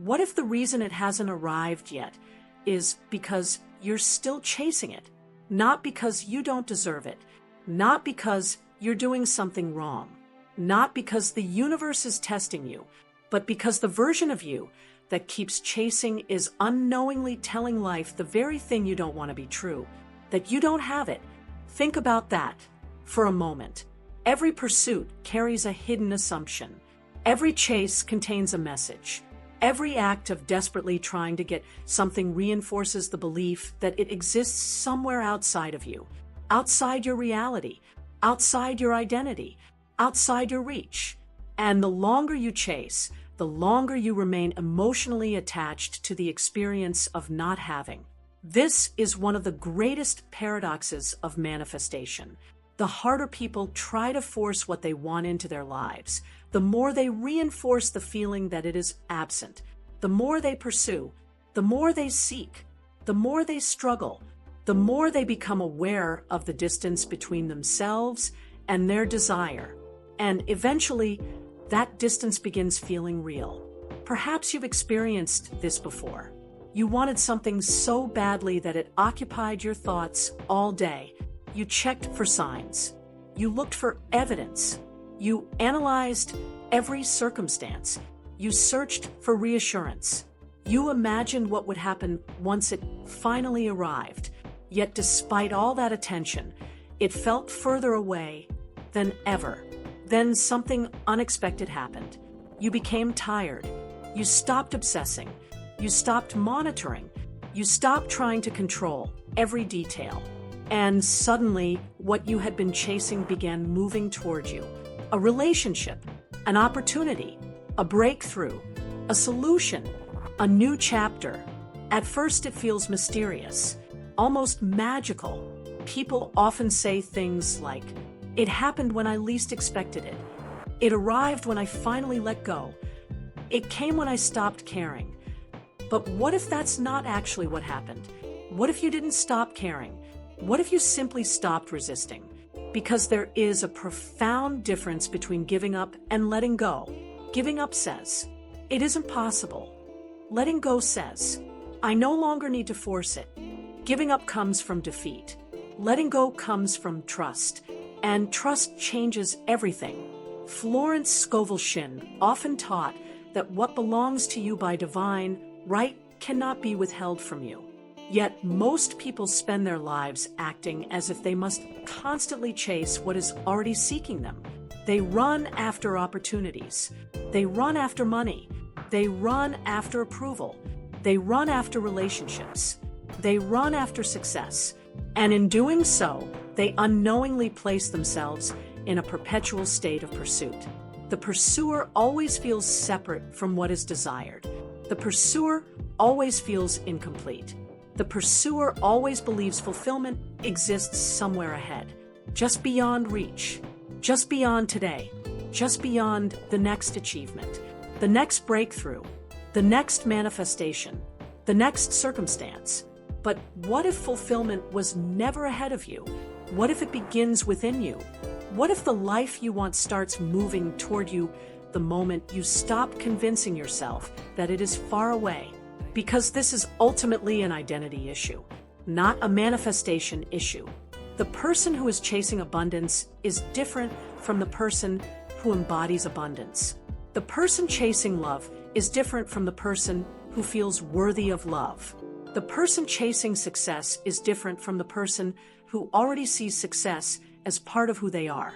What if the reason it hasn't arrived yet is because you're still chasing it? Not because you don't deserve it, not because you're doing something wrong, not because the universe is testing you, but because the version of you that keeps chasing is unknowingly telling life the very thing you don't want to be true, that you don't have it. Think about that for a moment. Every pursuit carries a hidden assumption. Every chase contains a message. Every act of desperately trying to get something reinforces the belief that it exists somewhere outside of you, outside your reality, outside your identity, outside your reach. And the longer you chase, the longer you remain emotionally attached to the experience of not having. This is one of the greatest paradoxes of manifestation. The harder people try to force what they want into their lives, the more they reinforce the feeling that it is absent. The more they pursue, the more they seek, the more they struggle, the more they become aware of the distance between themselves and their desire. And eventually, that distance begins feeling real. Perhaps you've experienced this before. You wanted something so badly that it occupied your thoughts all day. You checked for signs. You looked for evidence. You analyzed every circumstance. You searched for reassurance. You imagined what would happen once it finally arrived. Yet despite all that attention, it felt further away than ever. Then something unexpected happened. You became tired. You stopped obsessing. You stopped monitoring. You stopped trying to control every detail. And suddenly, what you had been chasing began moving toward you. A relationship, an opportunity, a breakthrough, a solution, a new chapter. At first, it feels mysterious, almost magical. People often say things like, "It happened when I least expected it. It arrived when I finally let go. It came when I stopped caring." But what if that's not actually what happened? What if you didn't stop caring? What if you simply stopped resisting? Because there is a profound difference between giving up and letting go. Giving up says, "It isn't possible." Letting go says, "I no longer need to force it." Giving up comes from defeat. Letting go comes from trust. And trust changes everything. Florence Scovel Shinn often taught that what belongs to you by divine right cannot be withheld from you. Yet most people spend their lives acting as if they must constantly chase what is already seeking them. They run after opportunities. They run after money. They run after approval. They run after relationships. They run after success. And in doing so, they unknowingly place themselves in a perpetual state of pursuit. The pursuer always feels separate from what is desired. The pursuer always feels incomplete. The pursuer always believes fulfillment exists somewhere ahead, just beyond reach, just beyond today, just beyond the next achievement, the next breakthrough, the next manifestation, the next circumstance. But what if fulfillment was never ahead of you? What if it begins within you? What if the life you want starts moving toward you the moment you stop convincing yourself that it is far away? Because this is ultimately an identity issue, not a manifestation issue. The person who is chasing abundance is different from the person who embodies abundance. The person chasing love is different from the person who feels worthy of love. The person chasing success is different from the person who already sees success as part of who they are.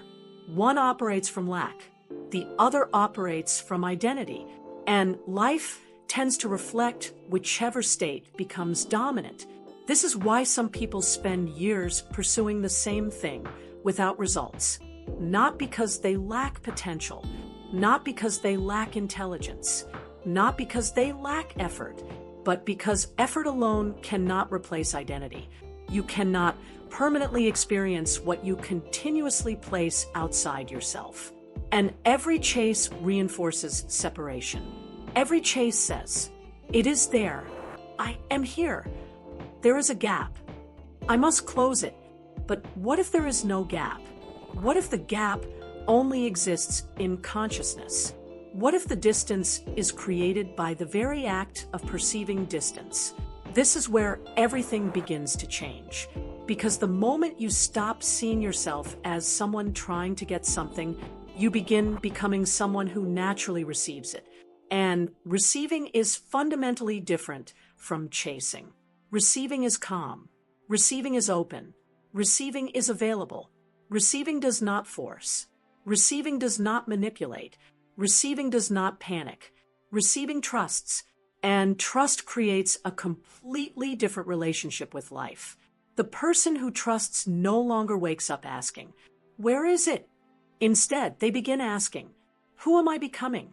One operates from lack. The other operates from identity. And life tends to reflect whichever state becomes dominant. This is why some people spend years pursuing the same thing without results. Not because they lack potential, not because they lack intelligence, not because they lack effort, but because effort alone cannot replace identity. You cannot permanently experience what you continuously place outside yourself. And every chase reinforces separation. Every chase says, "It is there. I am here. There is a gap. I must close it." But what if there is no gap? What if the gap only exists in consciousness? What if the distance is created by the very act of perceiving distance? This is where everything begins to change. Because the moment you stop seeing yourself as someone trying to get something, you begin becoming someone who naturally receives it. And receiving is fundamentally different from chasing. Receiving is calm. Receiving is open. Receiving is available. Receiving does not force. Receiving does not manipulate. Receiving does not panic. Receiving trusts. And trust creates a completely different relationship with life. The person who trusts no longer wakes up asking, "Where is it?" Instead, they begin asking, "Who am I becoming?"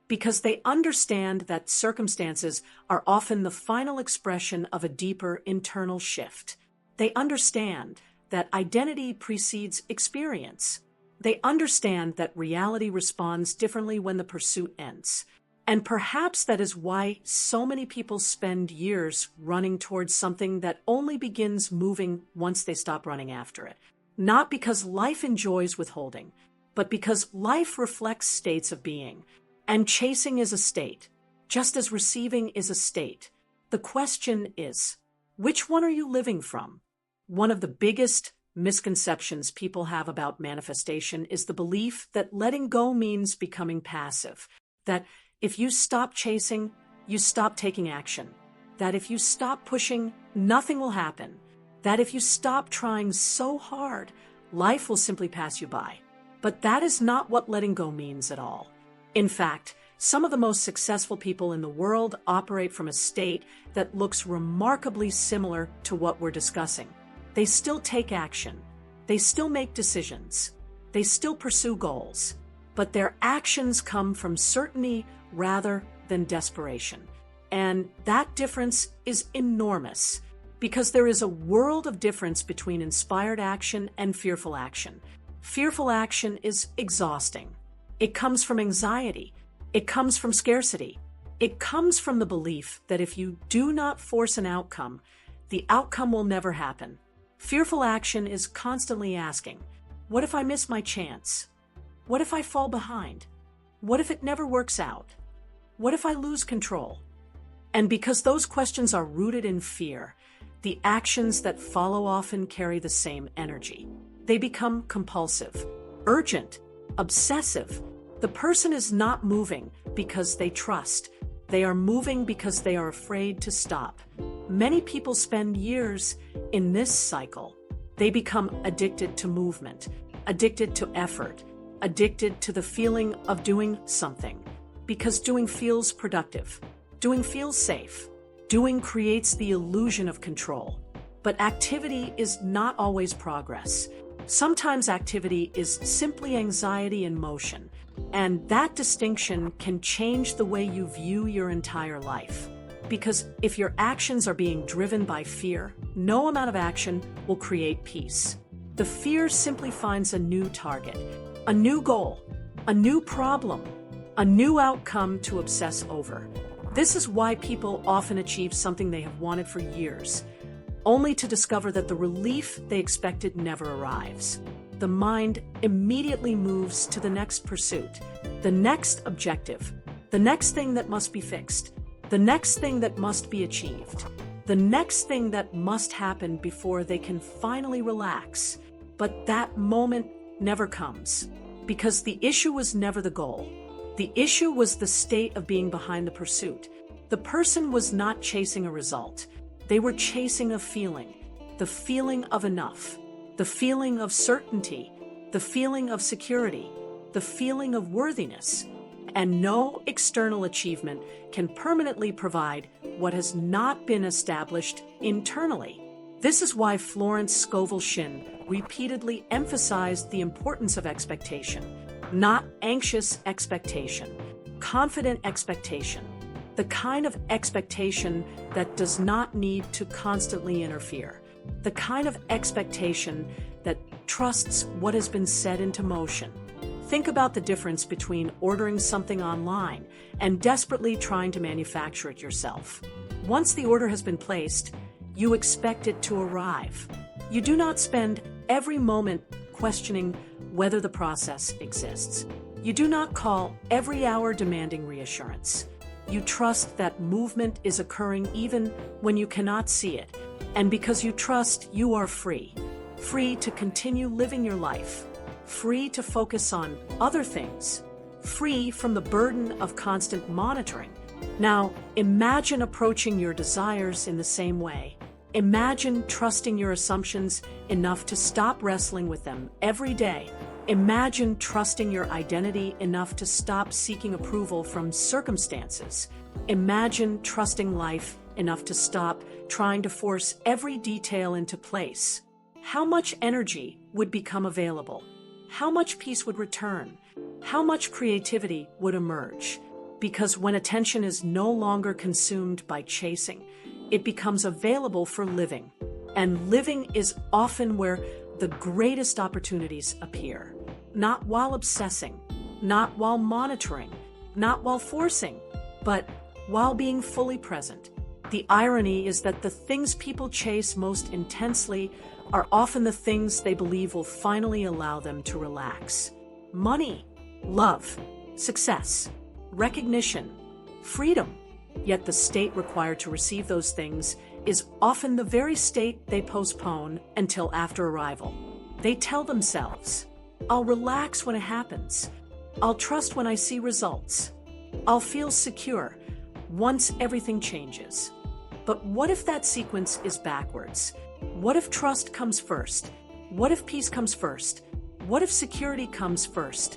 Because they understand that circumstances are often the final expression of a deeper internal shift. They understand that identity precedes experience. They understand that reality responds differently when the pursuit ends. And perhaps that is why so many people spend years running towards something that only begins moving once they stop running after it. Not because life enjoys withholding, but because life reflects states of being. And chasing is a state, just as receiving is a state. The question is, which one are you living from? One of the biggest misconceptions people have about manifestation is the belief that letting go means becoming passive. That if you stop chasing, you stop taking action. That if you stop pushing, nothing will happen. That if you stop trying so hard, life will simply pass you by. But that is not what letting go means at all. In fact, some of the most successful people in the world operate from a state that looks remarkably similar to what we're discussing. They still take action. They still make decisions. They still pursue goals. But their actions come from certainty rather than desperation. And that difference is enormous, because there is a world of difference between inspired action and fearful action. Fearful action is exhausting. It comes from anxiety. It comes from scarcity. It comes from the belief that if you do not force an outcome, the outcome will never happen. Fearful action is constantly asking, what if I miss my chance? What if I fall behind? What if it never works out? What if I lose control? And because those questions are rooted in fear, the actions that follow often carry the same energy. They become compulsive, urgent, obsessive. The person is not moving because they trust. They are moving because they are afraid to stop. Many people spend years in this cycle. They become addicted to movement, addicted to effort, addicted to the feeling of doing something. Because doing feels productive. Doing feels safe. Doing creates the illusion of control. But activity is not always progress. Sometimes activity is simply anxiety in motion. And that distinction can change the way you view your entire life. Because if your actions are being driven by fear, no amount of action will create peace. The fear simply finds a new target, a new goal, a new problem, a new outcome to obsess over. This is why people often achieve something they have wanted for years, only to discover that the relief they expected never arrives. The mind immediately moves to the next pursuit, the next objective, the next thing that must be fixed, the next thing that must be achieved, the next thing that must happen before they can finally relax. But that moment never comes, because the issue was never the goal. The issue was the state of being behind the pursuit. The person was not chasing a result. They were chasing a feeling, the feeling of enough, the feeling of certainty, the feeling of security, the feeling of worthiness. And no external achievement can permanently provide what has not been established internally. This is why Florence Scovel Shinn repeatedly emphasized the importance of expectation, not anxious expectation, confident expectation, the kind of expectation that does not need to constantly interfere, the kind of expectation that trusts what has been set into motion. Think about the difference between ordering something online and desperately trying to manufacture it yourself. Once the order has been placed, you expect it to arrive. You do not spend every moment questioning whether the process exists. You do not call every hour demanding reassurance. You trust that movement is occurring even when you cannot see it. And because you trust, you are free. Free to continue living your life. Free to focus on other things. Free from the burden of constant monitoring. Now, imagine approaching your desires in the same way. Imagine trusting your assumptions enough to stop wrestling with them every day. Imagine trusting your identity enough to stop seeking approval from circumstances. Imagine trusting life enough to stop trying to force every detail into place. How much energy would become available? How much peace would return? How much creativity would emerge? Because when attention is no longer consumed by chasing, it becomes available for living. And living is often where the greatest opportunities appear. Not while obsessing, not while monitoring, not while forcing, but while being fully present. The irony is that the things people chase most intensely are often the things they believe will finally allow them to relax. Money, love, success, recognition, freedom. Yet the state required to receive those things is often the very state they postpone until after arrival. They tell themselves, "I'll relax when it happens. I'll trust when I see results. I'll feel secure once everything changes." But what if that sequence is backwards? What if trust comes first? What if peace comes first? What if security comes first?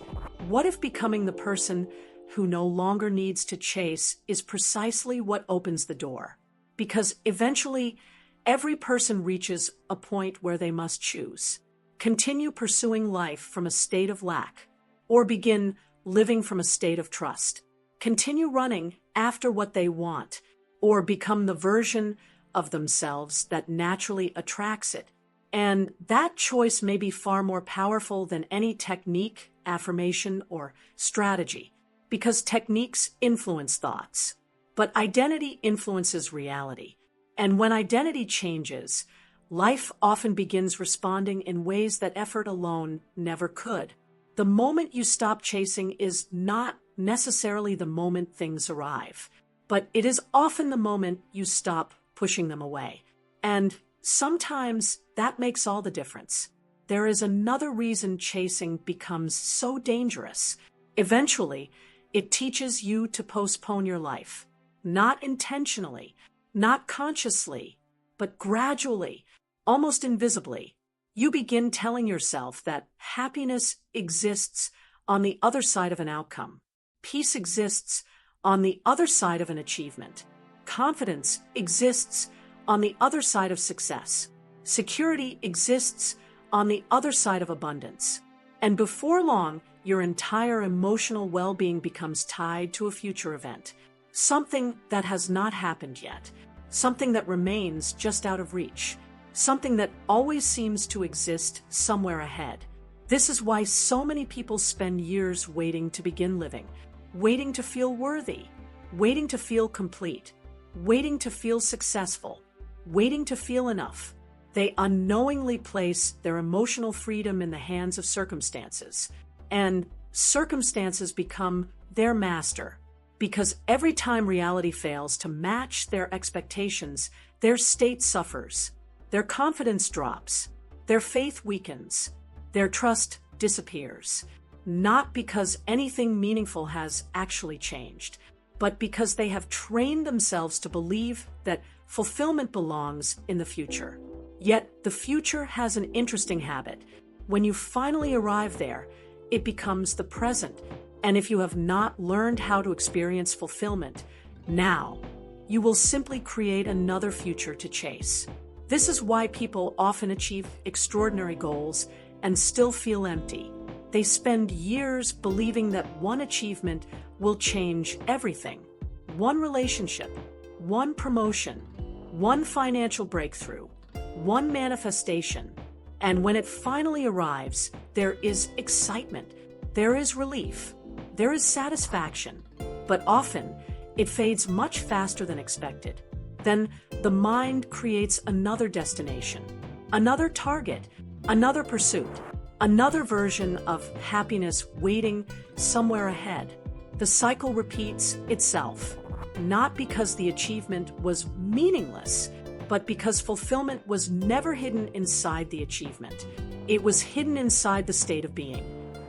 What if becoming the person who no longer needs to chase is precisely what opens the door? Because eventually, every person reaches a point where they must choose. Continue pursuing life from a state of lack, or begin living from a state of trust. Continue running after what they want, or become the version of themselves that naturally attracts it. And that choice may be far more powerful than any technique, affirmation, or strategy, because techniques influence thoughts. But identity influences reality. And when identity changes, life often begins responding in ways that effort alone never could. The moment you stop chasing is not necessarily the moment things arrive, but it is often the moment you stop pushing them away. And sometimes that makes all the difference. There is another reason chasing becomes so dangerous. Eventually, it teaches you to postpone your life. Not intentionally, not consciously, but gradually, almost invisibly. You begin telling yourself that happiness exists on the other side of an outcome. Peace exists on the other side of an achievement. Confidence exists on the other side of success. Security exists on the other side of abundance. And before long, your entire emotional well-being becomes tied to a future event. Something that has not happened yet. Something that remains just out of reach. Something that always seems to exist somewhere ahead. This is why so many people spend years waiting to begin living. Waiting to feel worthy. Waiting to feel complete. Waiting to feel successful. Waiting to feel enough. They unknowingly place their emotional freedom in the hands of circumstances. And circumstances become their master. Because every time reality fails to match their expectations, their state suffers. Their confidence drops. Their faith weakens. Their trust disappears. Not because anything meaningful has actually changed, but because they have trained themselves to believe that fulfillment belongs in the future. Yet the future has an interesting habit. When you finally arrive there, it becomes the present. And if you have not learned how to experience fulfillment now, you will simply create another future to chase. This is why people often achieve extraordinary goals and still feel empty. They spend years believing that one achievement will change everything. One relationship, one promotion, one financial breakthrough, one manifestation. And when it finally arrives, there is excitement, there is relief, there is satisfaction, but often it fades much faster than expected. Then the mind creates another destination, another target, another pursuit. Another version of happiness waiting somewhere ahead. The cycle repeats itself, not because the achievement was meaningless, but because fulfillment was never hidden inside the achievement. It was hidden inside the state of being,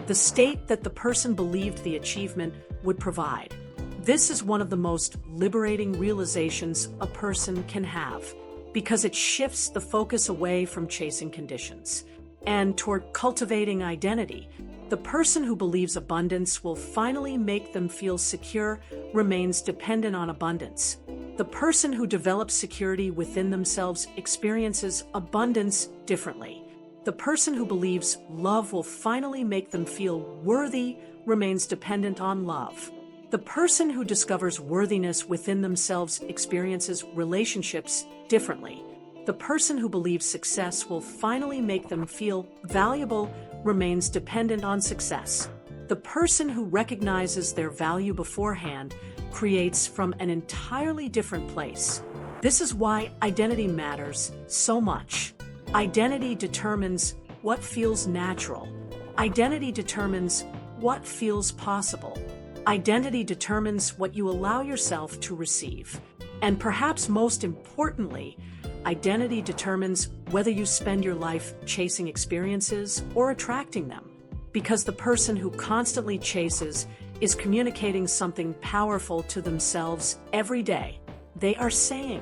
the state that the person believed the achievement would provide. This is one of the most liberating realizations a person can have, because it shifts the focus away from chasing conditions and toward cultivating identity. The person who believes abundance will finally make them feel secure remains dependent on abundance. The person who develops security within themselves experiences abundance differently. The person who believes love will finally make them feel worthy remains dependent on love. The person who discovers worthiness within themselves experiences relationships differently. The person who believes success will finally make them feel valuable remains dependent on success. The person who recognizes their value beforehand creates from an entirely different place. This is why identity matters so much. Identity determines what feels natural. Identity determines what feels possible. Identity determines what you allow yourself to receive. And perhaps most importantly, identity determines whether you spend your life chasing experiences or attracting them. Because the person who constantly chases is communicating something powerful to themselves every day. They are saying,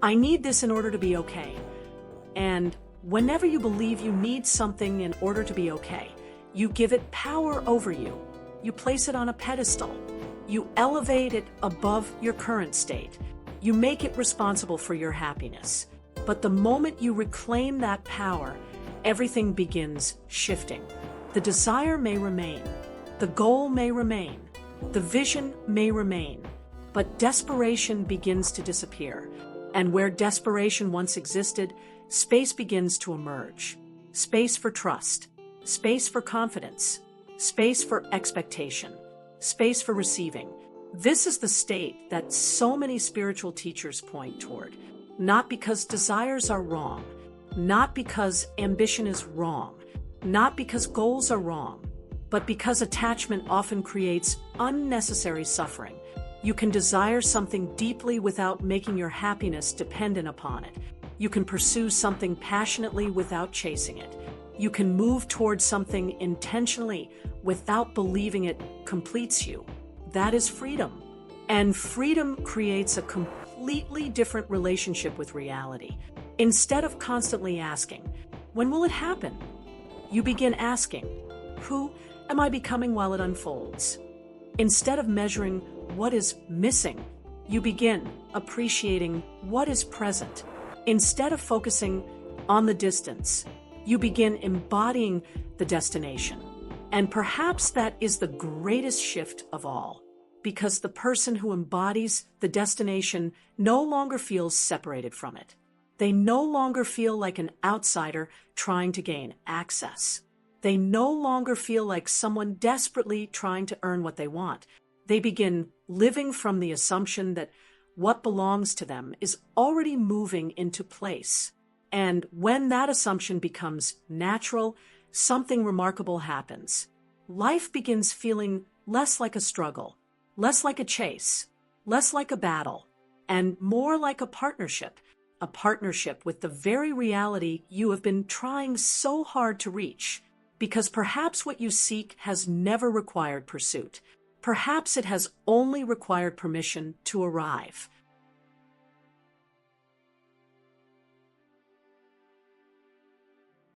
"I need this in order to be okay." And whenever you believe you need something in order to be okay, you give it power over you. You place it on a pedestal. You elevate it above your current state. You make it responsible for your happiness. But the moment you reclaim that power, everything begins shifting. The desire may remain. The goal may remain. The vision may remain. But desperation begins to disappear. And where desperation once existed, space begins to emerge. Space for trust. Space for confidence. Space for expectation. Space for receiving. This is the state that so many spiritual teachers point toward. Not because desires are wrong. Not because ambition is wrong. Not because goals are wrong. But because attachment often creates unnecessary suffering. You can desire something deeply without making your happiness dependent upon it. You can pursue something passionately without chasing it. You can move towards something intentionally without believing it completes you. That is freedom. And freedom creates a completely different relationship with reality. Instead of constantly asking, "When will it happen?" you begin asking, "Who am I becoming while it unfolds?" Instead of measuring what is missing, you begin appreciating what is present. Instead of focusing on the distance, you begin embodying the destination. And perhaps that is the greatest shift of all, because the person who embodies the destination no longer feels separated from it. They no longer feel like an outsider trying to gain access. They no longer feel like someone desperately trying to earn what they want. They begin living from the assumption that what belongs to them is already moving into place. And when that assumption becomes natural, something remarkable happens. Life begins feeling less like a struggle, less like a chase, less like a battle, and more like a partnership with the very reality you have been trying so hard to reach. Because perhaps what you seek has never required pursuit. Perhaps it has only required permission to arrive.